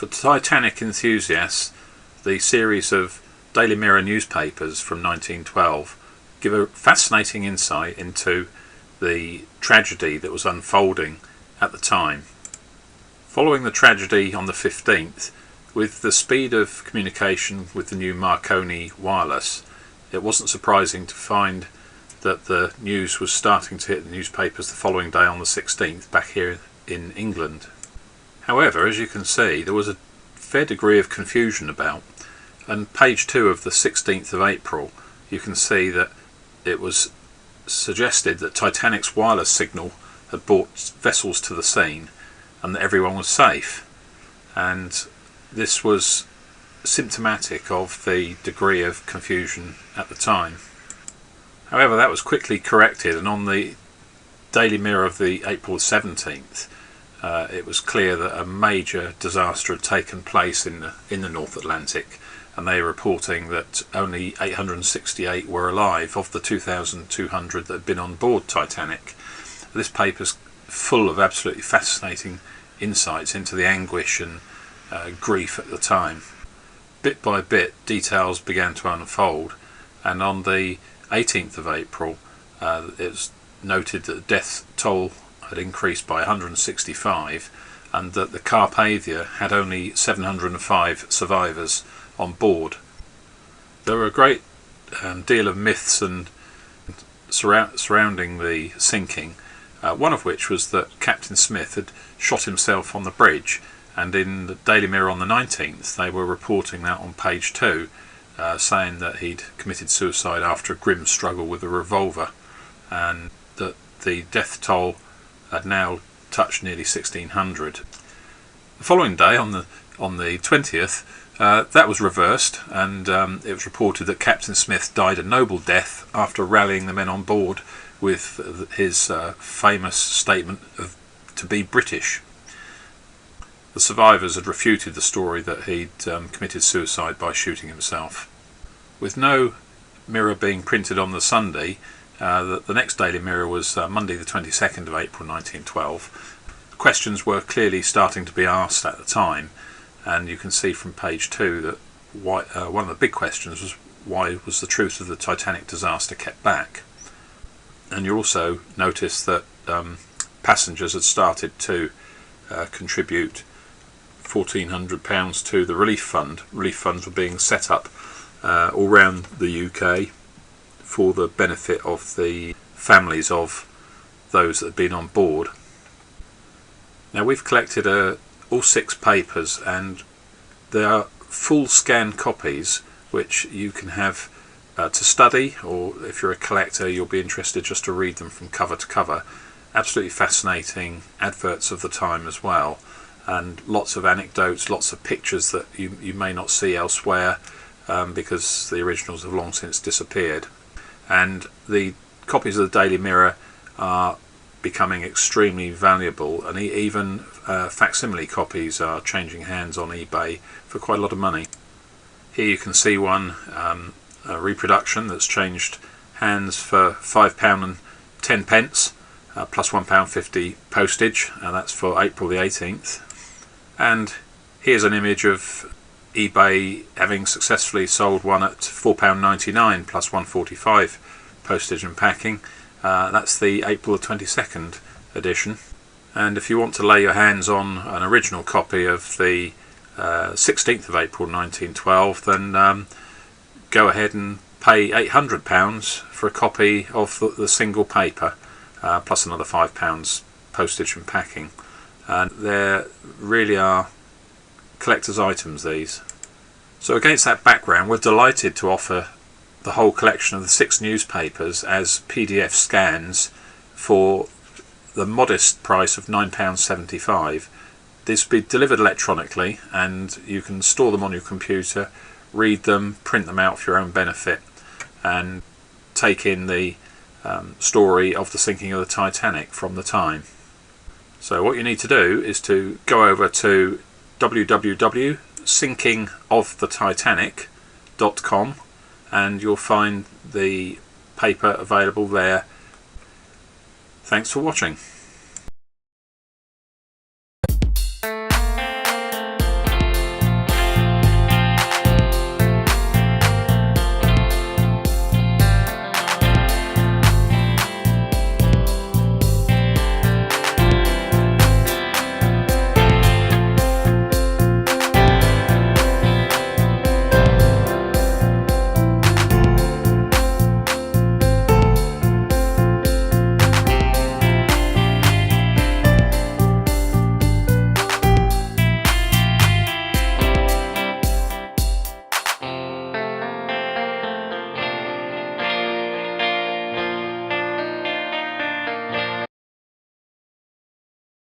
For Titanic enthusiasts, the series of Daily Mirror newspapers from 1912 give a fascinating insight into the tragedy that was unfolding at the time. Following the tragedy on the 15th, with the speed of communication with the new Marconi wireless, it wasn't surprising to find that the news was starting to hit the newspapers the following day on the 16th back here in England. However, as you can see, there was a fair degree of confusion about, and page 2 of the 16th of April you can see that it was suggested that Titanic's wireless signal had brought vessels to the scene and that everyone was safe, and this was symptomatic of the degree of confusion at the time. However, that was quickly corrected, and on the Daily Mirror of the April 17th it was clear that a major disaster had taken place in the North Atlantic, and they were reporting that only 868 were alive of the 2,200 that had been on board Titanic. This paper's full of absolutely fascinating insights into the anguish and grief at the time. Bit by bit, details began to unfold, and on the 18th of April it was noted that the death toll had increased by 165, and that the Carpathia had only 705 survivors on board. There were a great deal of myths and surrounding the sinking, one of which was that Captain Smith had shot himself on the bridge, and in the Daily Mirror on the 19th they were reporting that on page 2, saying that he'd committed suicide after a grim struggle with a revolver, and that the death toll had now touched nearly 1,600. The following day, on the 20th, that was reversed, and it was reported that Captain Smith died a noble death after rallying the men on board with his famous statement of "to be British." The survivors had refuted the story that he'd committed suicide by shooting himself. With no mirror being printed on the Sunday, the next Daily Mirror was Monday the 22nd of April 1912. Questions were clearly starting to be asked at the time, and you can see from page 2 that one of the big questions was, why was the truth of the Titanic disaster kept back? And you also notice that passengers had started to contribute £1,400 to the relief fund. Relief funds were being set up all around the UK for the benefit of the families of those that had been on board. Now, we've collected all 6 papers, and they are full scan copies which you can have to study, or if you're a collector you'll be interested just to read them from cover to cover. Absolutely fascinating adverts of the time as well, and lots of anecdotes, lots of pictures that you may not see elsewhere because the originals have long since disappeared. And the copies of the Daily Mirror are becoming extremely valuable, and even facsimile copies are changing hands on eBay for quite a lot of money. Here you can see one, a reproduction that's changed hands for £5 and 10p, plus £1.50 postage, and that's for April the 18th. And here's an image of eBay having successfully sold one at £4.99 plus £1.45 postage and packing. That's the April 22nd edition. And if you want to lay your hands on an original copy of the 16th of April 1912, then go ahead and pay £800 for a copy of the single paper, plus another £5 postage and packing. And there really are collector's items, these. So against that background, we're delighted to offer the whole collection of the 6 newspapers as PDF scans for the modest price of £9.75. This will be delivered electronically, and you can store them on your computer, read them, print them out for your own benefit, and take in the story of the sinking of the Titanic from the time. So what you need to do is to go over to www.sinkingofthetitanic.com, and you'll find the paper available there. Thanks for watching.